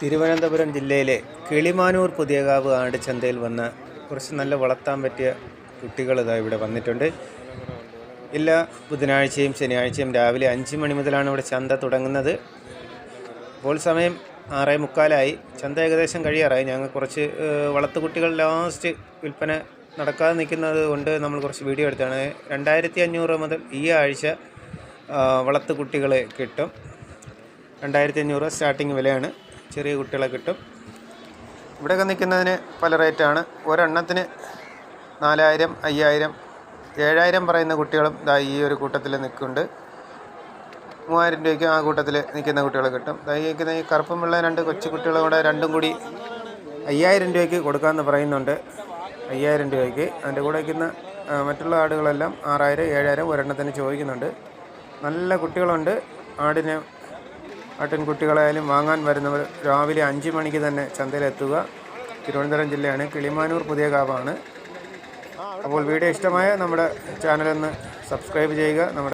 തിരുവനന്തപുരം ജില്ലയിലെ കിളിമാനൂർ പുതിയകാവ് ആടുചന്തയിൽ വന്ന കുറച്ച് നല്ല വളർത്താൻ പറ്റിയ കുട്ടികൾ ഇതാ ഇവിടെ വന്നിട്ടുണ്ട്. എല്ലാ ബുധനാഴ്ചയും ശനിയാഴ്ചയും രാവിലെ 5 മണി മുതലാണ് ഇവിടെ ചന്ത തുടങ്ങുന്നത്. ഇപ്പോൾ സമയം 6:45. ചന്ത ഏകദേശം കഴിയാറായി. ഞങ്ങൾ കുറച്ച് വളർത്തുകുട്ടികൾ ലാസ്റ്റ് വിൽപ്പന നടക്കാതെ നിൽക്കുന്നത് കൊണ്ട് നമ്മൾ കുറച്ച് വീഡിയോ എടുത്താണ്. 2500 മുതൽ ഈ ആഴ്ച വളർത്തുകുട്ടികളെ കിട്ടും. 2500 സ്റ്റാർട്ടിങ് വിലയാണ്. ചെറിയ കുട്ടികളെ കിട്ടും. ഇവിടെയൊക്കെ നിൽക്കുന്നതിന് പല റേറ്റാണ്. ഒരെണ്ണത്തിന് 4000, 5000, 7000 പറയുന്ന കുട്ടികളും ഈ ഒരു കൂട്ടത്തിൽ നിൽക്കുന്നുണ്ട്. 3000 രൂപയ്ക്ക് ആ കൂട്ടത്തിൽ നിൽക്കുന്ന കുട്ടികളെ കിട്ടും. ഈ കറുപ്പും വെള്ള 2 കൊച്ചു കുട്ടികളും കൂടെ രണ്ടും കൂടി 5000 രൂപയ്ക്ക് കൊടുക്കാമെന്ന് പറയുന്നുണ്ട്. 5000 രൂപയ്ക്ക്. അതിൻ്റെ കൂടെ നിൽക്കുന്ന മറ്റുള്ള ആടുകളെല്ലാം 6000, 7000 ഒരെണ്ണത്തിന് ചോദിക്കുന്നുണ്ട്. നല്ല കുട്ടികളുണ്ട്. ആട്ടിൻകുട്ടികളായാലും വാങ്ങാൻ വരുന്നവർ രാവിലെ 5 മണിക്ക് തന്നെ ചന്തയിലെത്തുക. തിരുവനന്തപുരം ജില്ലയാണ്, കിളിമാനൂർ പുതിയകാവാണ്. അപ്പോൾ വീഡിയോ ഇഷ്ടമായ നമ്മുടെ ചാനലൊന്ന് സബ്സ്ക്രൈബ് ചെയ്യുക.